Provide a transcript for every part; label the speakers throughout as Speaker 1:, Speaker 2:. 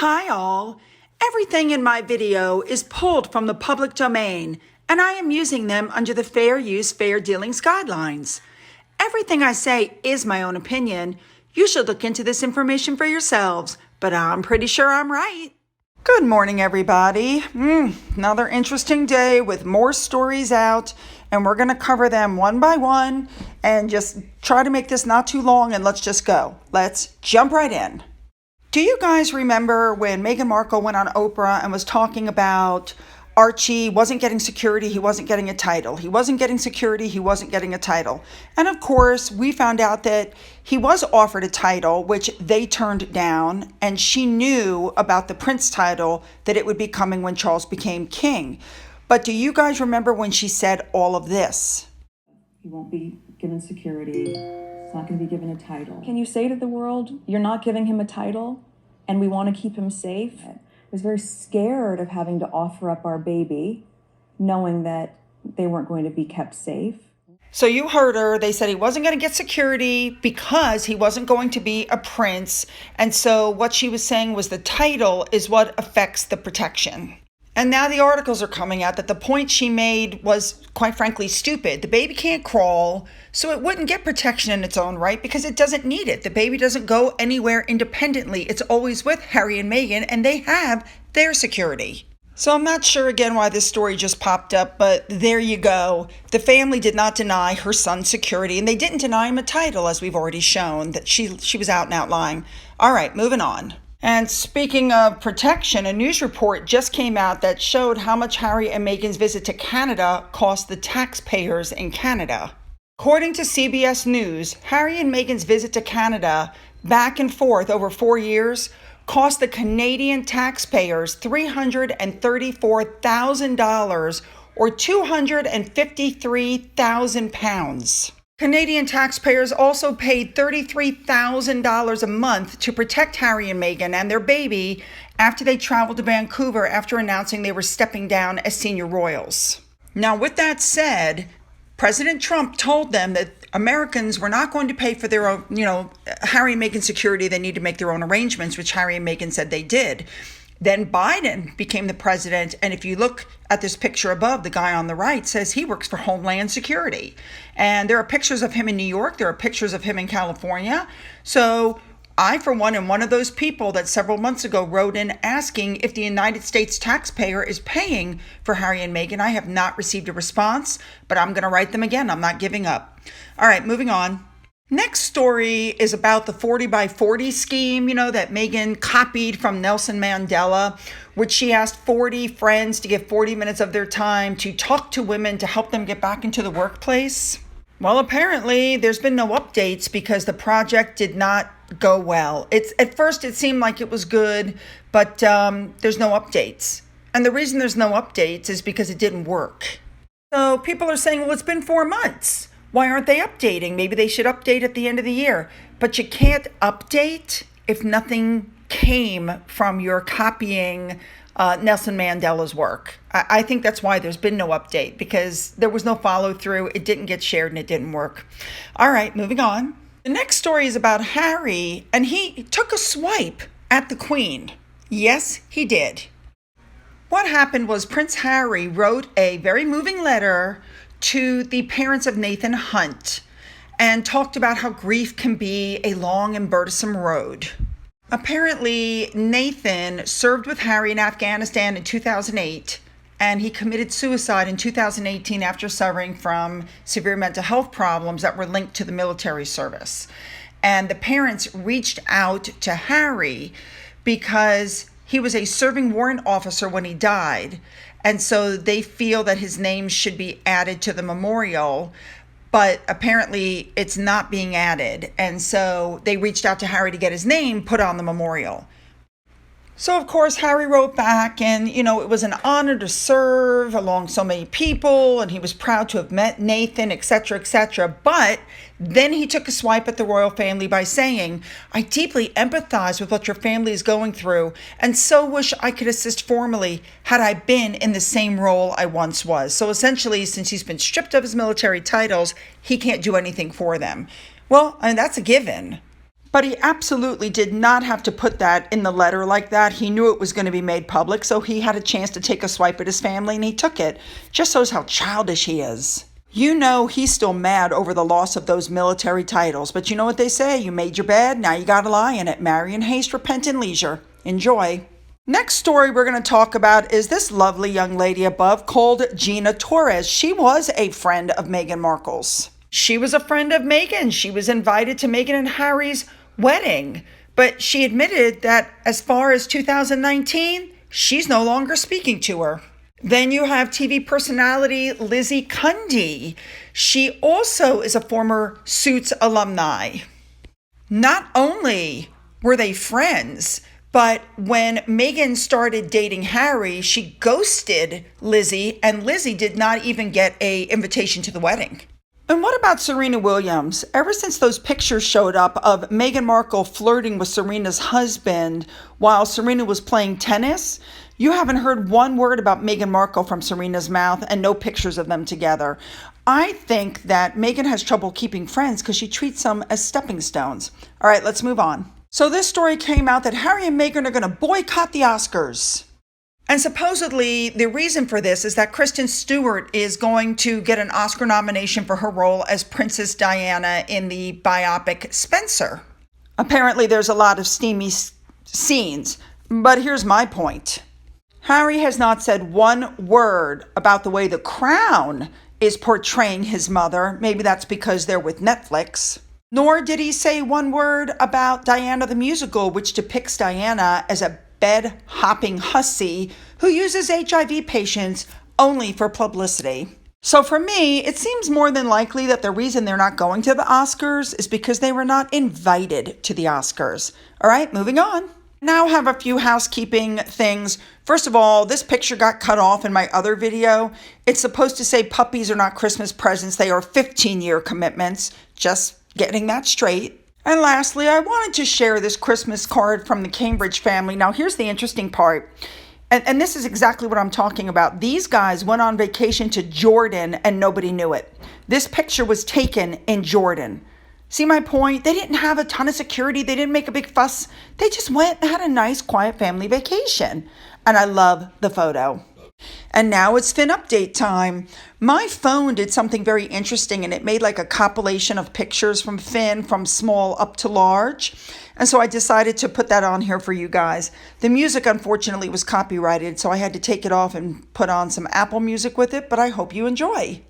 Speaker 1: Hi all. Everything in my video is pulled from the public domain, and I am using them under the Fair Use, Fair Dealings guidelines. Everything I say is my own opinion. You should look into this information for yourselves, but I'm pretty sure I'm right. Good morning, everybody. Another interesting day with more stories out, and we're going to cover them one by one and just try to make this not too long, and let's just go. Let's jump right in. Do you guys remember when Meghan Markle went on Oprah and was talking about Archie wasn't getting security, he wasn't getting a title. He wasn't getting security, he wasn't getting a title. And of course, we found out that he was offered a title, which they turned down, and she knew about the Prince title, that it would be coming when Charles became king. But do you guys remember when she said all of this?
Speaker 2: He won't be given security. He's not going to be given a title. Can you say to the world, you're not giving him a title and we want to keep him safe? I was very scared of having to offer up our baby, knowing that they weren't going to be kept safe.
Speaker 1: So you heard her. They said he wasn't going to get security because he wasn't going to be a prince. And so what she was saying was the title is what affects the protection. And now the articles are coming out that the point she made was, quite frankly, stupid. The baby can't crawl, so it wouldn't get protection in its own right because it doesn't need it. The baby doesn't go anywhere independently. It's always with Harry and Meghan, and they have their security. So I'm not sure again why this story just popped up, but there you go. The family did not deny her son's security, and they didn't deny him a title, as we've already shown, that she was out and out lying. All right, moving on. And speaking of protection, a news report just came out that showed how much Harry and Meghan's visit to Canada cost the taxpayers in Canada. According to CBS News, Harry and Meghan's visit to Canada back and forth over 4 years cost the Canadian taxpayers $334,000 or £253,000. Canadian taxpayers also paid $33,000 a month to protect Harry and Meghan and their baby after they traveled to Vancouver after announcing they were stepping down as senior royals. Now, with that said, President Trump told them that Americans were not going to pay for their own, Harry and Meghan's security. They need to make their own arrangements, which Harry and Meghan said they did. Then Biden became the president, and if you look at this picture above, the guy on the right says he works for Homeland Security. And there are pictures of him in New York, there are pictures of him in California. So I, for one, am one of those people that several months ago wrote in asking if the United States taxpayer is paying for Harry and Meghan. I have not received a response, but I'm going to write them again. I'm not giving up. All right, moving on. Next story is about the 40 by 40 scheme, that Meghan copied from Nelson Mandela, which she asked 40 friends to give 40 minutes of their time to talk to women to help them get back into the workplace. Well, apparently there's been no updates because the project did not go well. At first it seemed like it was good, but there's no updates. And the reason there's no updates is because it didn't work. So people are saying, well, it's been 4 months. Why aren't they updating? Maybe they should update at the end of the year. But you can't update if nothing came from your copying Nelson Mandela's work. I think that's why there's been no update, because there was no follow through. It didn't get shared and it didn't work. All right, moving on. The next story is about Harry, and he took a swipe at the Queen. Yes, he did. What happened was Prince Harry wrote a very moving letter to the parents of Nathan Hunt and talked about how grief can be a long and burdensome road. Apparently, Nathan served with Harry in Afghanistan in 2008, and he committed suicide in 2018 after suffering from severe mental health problems that were linked to the military service. And the parents reached out to Harry because he was a serving warrant officer when he died, and so they feel that his name should be added to the memorial, but apparently it's not being added. And so they reached out to Harry to get his name put on the memorial. So, of course, Harry wrote back and, it was an honor to serve along so many people, and he was proud to have met Nathan, etc., etc. But then he took a swipe at the royal family by saying, I deeply empathize with what your family is going through, and so wish I could assist formally had I been in the same role I once was. So essentially, since he's been stripped of his military titles, he can't do anything for them. Well, that's a given. But he absolutely did not have to put that in the letter like that. He knew it was going to be made public, so he had a chance to take a swipe at his family, and he took it. Just shows how childish he is. You know he's still mad over the loss of those military titles, but you know what they say, you made your bed, now you gotta lie in it. Marry in haste, repent in leisure. Enjoy. Next story we're going to talk about is this lovely young lady above called Gina Torres. She was a friend of Meghan Markle's. She was a friend of Meghan. She was invited to Meghan and Harry's wedding, but she admitted that as far as 2019, she's no longer speaking to her. Then you have TV personality Lizzie Cundy. She also is a former Suits alumni. Not only were they friends, but when Meghan started dating Harry, she ghosted Lizzie, and Lizzie did not even get an invitation to the wedding. And what about Serena Williams? Ever since those pictures showed up of Meghan Markle flirting with Serena's husband while Serena was playing tennis, you haven't heard one word about Meghan Markle from Serena's mouth and no pictures of them together. I think that Meghan has trouble keeping friends because she treats them as stepping stones. All right, let's move on. So this story came out that Harry and Meghan are going to boycott the Oscars. And supposedly the reason for this is that Kristen Stewart is going to get an Oscar nomination for her role as Princess Diana in the biopic Spencer. Apparently there's a lot of steamy scenes, but here's my point. Harry has not said one word about the way The Crown is portraying his mother. Maybe that's because they're with Netflix. Nor did he say one word about Diana the musical, which depicts Diana as a bed-hopping hussy who uses HIV patients only for publicity. So for me, it seems more than likely that the reason they're not going to the Oscars is because they were not invited to the Oscars. All right, moving on. Now have a few housekeeping things. First of all, this picture got cut off in my other video. It's supposed to say puppies are not Christmas presents. They are 15-year commitments. Just getting that straight. And lastly, I wanted to share this Christmas card from the Cambridge family. Now, here's the interesting part. And this is exactly what I'm talking about. These guys went on vacation to Jordan and nobody knew it. This picture was taken in Jordan. See my point? They didn't have a ton of security. They didn't make a big fuss. They just went and had a nice, quiet family vacation. And I love the photo. And now it's Fin update time. My phone did something very interesting, and it made like a compilation of pictures from Fin from small up to large. And so I decided to put that on here for you guys. The music, unfortunately, was copyrighted, so I had to take it off and put on some Apple Music with it, but I hope you enjoy.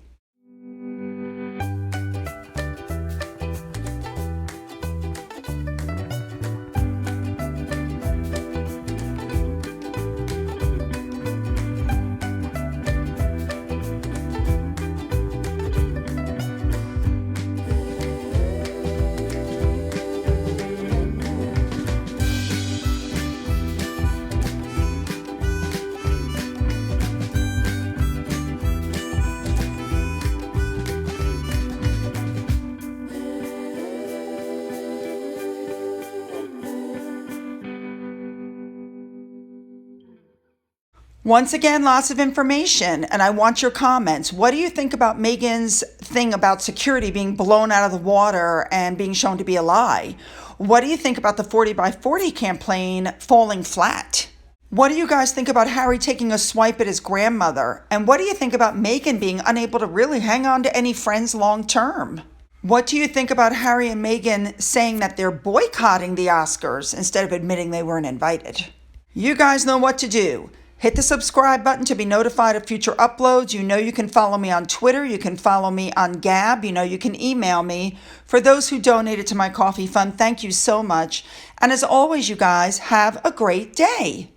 Speaker 1: Once again, lots of information, and I want your comments. What do you think about Meghan's thing about security being blown out of the water and being shown to be a lie? What do you think about the 40 by 40 campaign falling flat? What do you guys think about Harry taking a swipe at his grandmother? And what do you think about Meghan being unable to really hang on to any friends long term? What do you think about Harry and Meghan saying that they're boycotting the Oscars instead of admitting they weren't invited? You guys know what to do. Hit the subscribe button to be notified of future uploads. You know you can follow me on Twitter. You can follow me on Gab. You know you can email me. For those who donated to my coffee fund, thank you so much. And as always, you guys, have a great day.